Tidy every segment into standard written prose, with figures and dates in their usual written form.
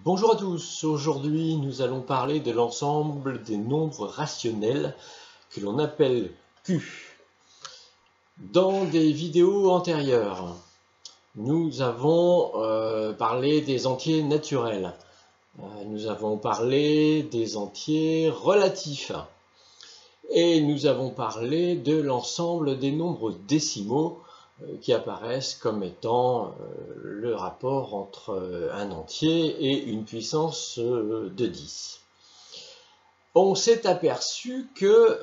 Bonjour à tous, aujourd'hui nous allons parler de l'ensemble des nombres rationnels que l'on appelle Q. Dans des vidéos antérieures, nous avons parlé des entiers naturels, nous avons parlé des entiers relatifs et nous avons parlé de l'ensemble des nombres décimaux qui apparaissent comme étant le rapport entre un entier et une puissance de 10. On s'est aperçu que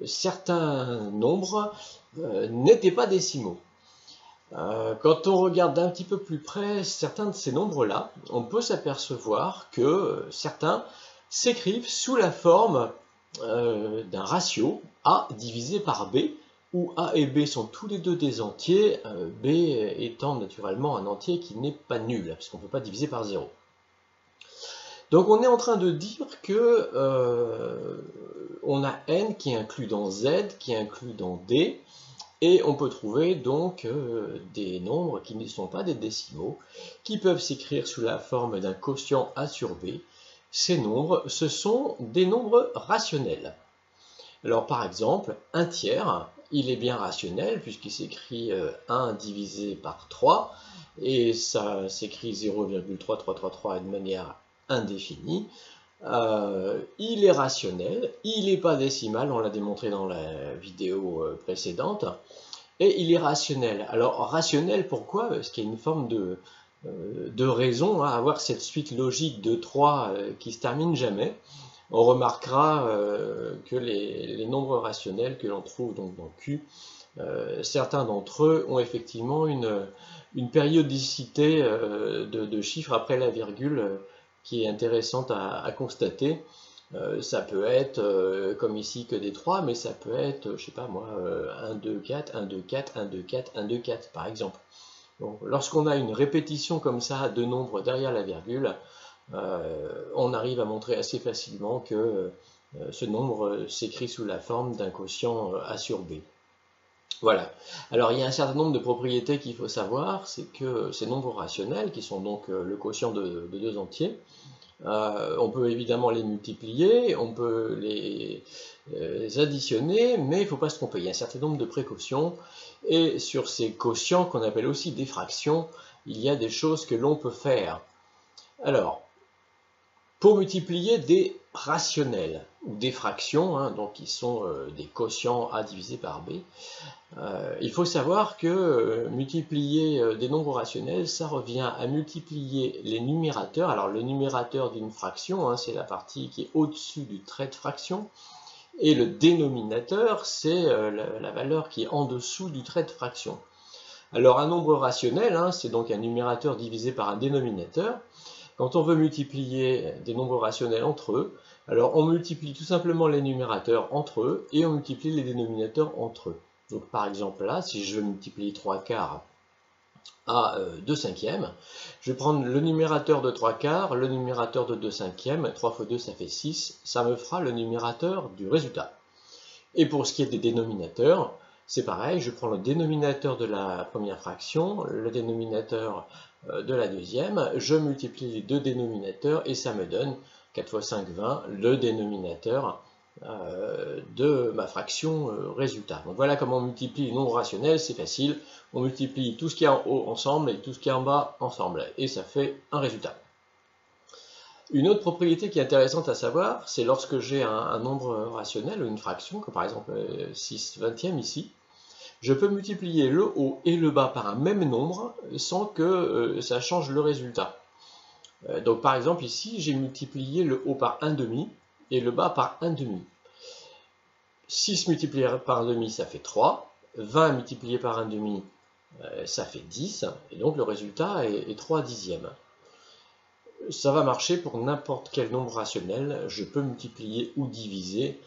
certains nombres n'étaient pas décimaux. Quand on regarde d'un petit peu plus près certains de ces nombres-là, on peut s'apercevoir que certains s'écrivent sous la forme d'un ratio A divisé par B, où A et B sont tous les deux des entiers, B étant naturellement un entier qui n'est pas nul, puisqu'on ne peut pas diviser par 0. Donc on est en train de dire que on a n qui est inclus dans z, qui est inclus dans d, et on peut trouver donc des nombres qui ne sont pas des décimaux, qui peuvent s'écrire sous la forme d'un quotient A sur B. Ces nombres, ce sont des nombres rationnels. Alors par exemple, un tiers, il est bien rationnel puisqu'il s'écrit 1 divisé par 3 et ça s'écrit 0,3333 de manière indéfinie. Il est rationnel, il n'est pas décimal, on l'a démontré dans la vidéo précédente, et il est rationnel. Alors rationnel pourquoi? Parce qu'il y a une forme de raison à avoir cette suite logique de 3 qui se termine jamais. On remarquera que les nombres rationnels que l'on trouve donc dans Q, certains d'entre eux ont effectivement une périodicité de chiffres après la virgule qui est intéressante à constater. Ça peut être comme ici que des 3, mais ça peut être, je sais pas moi, 1, 2, 4, 1, 2, 4, 1, 2, 4, 1, 2, 4 par exemple. Donc, lorsqu'on a une répétition comme ça de nombres derrière la virgule, on arrive à montrer assez facilement que ce nombre s'écrit sous la forme d'un quotient A sur B. Voilà. Alors il y a un certain nombre de propriétés qu'il faut savoir, c'est que ces nombres rationnels, qui sont donc le quotient de deux entiers, on peut évidemment les multiplier, on peut les additionner, mais il ne faut pas se tromper, il y a un certain nombre de précautions, et sur ces quotients qu'on appelle aussi des fractions, il y a des choses que l'on peut faire. Alors, pour multiplier des rationnels, ou des fractions, hein, donc qui sont des quotients A divisé par B, il faut savoir que multiplier des nombres rationnels, ça revient à multiplier les numérateurs. Alors le numérateur d'une fraction, hein, c'est la partie qui est au-dessus du trait de fraction, et le dénominateur, c'est la valeur qui est en dessous du trait de fraction. Alors un nombre rationnel, hein, c'est donc un numérateur divisé par un dénominateur. Quand on veut multiplier des nombres rationnels entre eux, alors on multiplie tout simplement les numérateurs entre eux et on multiplie les dénominateurs entre eux. Donc par exemple là, si je veux multiplier 3 quarts à 2 cinquièmes, je vais prendre le numérateur de 3 quarts, le numérateur de 2 cinquièmes, 3 fois 2 ça fait 6, ça me fera le numérateur du résultat. Et pour ce qui est des dénominateurs, c'est pareil, je prends le dénominateur de la première fraction, le dénominateur de la deuxième, je multiplie les deux dénominateurs et ça me donne 4 fois 5, 20, le dénominateur de ma fraction résultat. Donc voilà comment on multiplie les nombres rationnels, c'est facile, on multiplie tout ce qui est en haut ensemble et tout ce qui est en bas ensemble, et ça fait un résultat. Une autre propriété qui est intéressante à savoir, c'est lorsque j'ai un nombre rationnel ou une fraction, comme par exemple 6 vingtièmes ici, je peux multiplier le haut et le bas par un même nombre sans que ça change le résultat. Donc par exemple ici, j'ai multiplié le haut par 1 demi et le bas par 1 demi. 6 multiplié par 1 demi, ça fait 3. 20 multiplié par 1 demi, ça fait 10. Et donc le résultat est 3 dixièmes. Ça va marcher pour n'importe quel nombre rationnel. Je peux multiplier ou diviser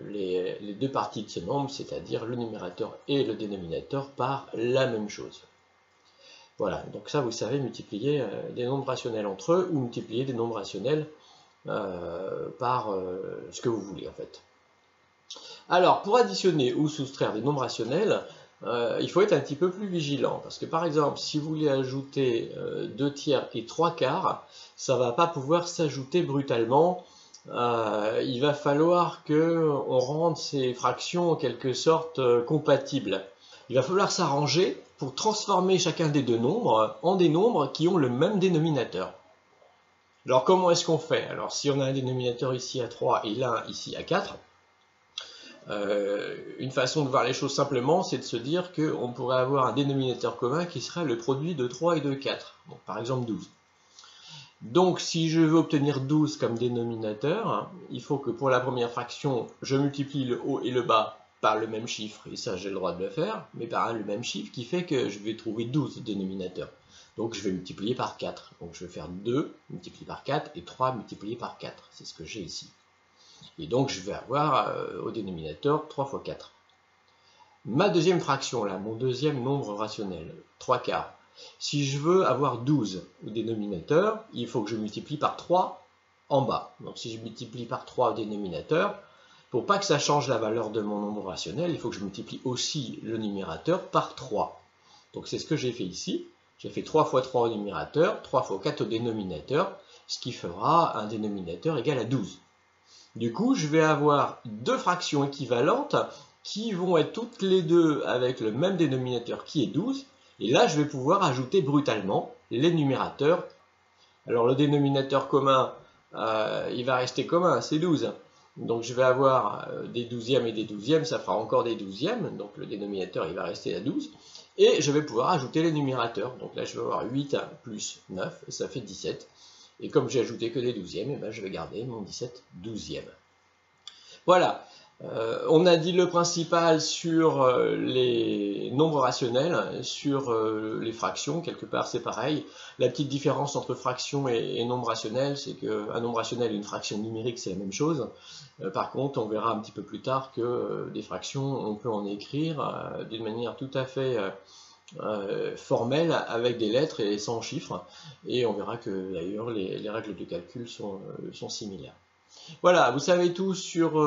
les deux parties de ce nombre, c'est-à-dire le numérateur et le dénominateur, par la même chose. Voilà, donc ça vous savez multiplier des nombres rationnels entre eux ou multiplier des nombres rationnels par ce que vous voulez en fait. Alors pour additionner ou soustraire des nombres rationnels, il faut être un petit peu plus vigilant. Parce que par exemple, si vous voulez ajouter 2 tiers et 3 quarts, ça ne va pas pouvoir s'ajouter brutalement. Il va falloir qu'on rende ces fractions en quelque sorte compatibles. Il va falloir s'arranger pour transformer chacun des deux nombres en des nombres qui ont le même dénominateur. Alors comment est-ce qu'on fait? Alors si on a un dénominateur ici à 3 et l'un ici à 4, une façon de voir les choses simplement, c'est de se dire qu'on pourrait avoir un dénominateur commun qui serait le produit de 3 et de 4, donc par exemple 12. Donc si je veux obtenir 12 comme dénominateur, il faut que pour la première fraction, je multiplie le haut et le bas par le même chiffre, et ça j'ai le droit de le faire, mais par le même chiffre qui fait que je vais trouver 12 dénominateurs. Donc je vais multiplier par 4. Donc je vais faire 2 multiplié par 4 et 3 multiplié par 4. C'est ce que j'ai ici. Et donc je vais avoir au dénominateur 3 fois 4. Ma deuxième fraction, là, mon deuxième nombre rationnel, 3 quarts. Si je veux avoir 12 au dénominateur, il faut que je multiplie par 3 en bas. Donc si je multiplie par 3 au dénominateur, pour pas que ça change la valeur de mon nombre rationnel, il faut que je multiplie aussi le numérateur par 3. Donc c'est ce que j'ai fait ici. J'ai fait 3 fois 3 au numérateur, 3 fois 4 au dénominateur, ce qui fera un dénominateur égal à 12. Du coup, je vais avoir deux fractions équivalentes qui vont être toutes les deux avec le même dénominateur qui est 12. Et là, je vais pouvoir ajouter brutalement les numérateurs. Alors le dénominateur commun, il va rester commun, c'est 12. Donc je vais avoir des douzièmes et des douzièmes, ça fera encore des douzièmes. Donc le dénominateur, il va rester à 12. Et je vais pouvoir ajouter les numérateurs. Donc là, je vais avoir 8 plus 9, ça fait 17. Et comme j'ai ajouté que des douzièmes, eh ben, je vais garder mon 17 douzièmes. Voilà, on a dit le principal sur les nombres rationnels, sur les fractions, quelque part c'est pareil. La petite différence entre fraction et nombre rationnel, c'est qu'un nombre rationnel et une fraction numérique, c'est la même chose. Par contre, on verra un petit peu plus tard que des fractions, on peut en écrire d'une manière tout à fait formelle, avec des lettres et sans chiffres. Et on verra que d'ailleurs les règles de calcul sont similaires. Voilà, vous savez tout sur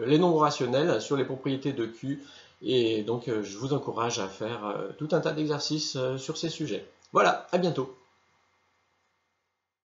les nombres rationnels, sur les propriétés de Q, et donc je vous encourage à faire tout un tas d'exercices sur ces sujets. Voilà, à bientôt.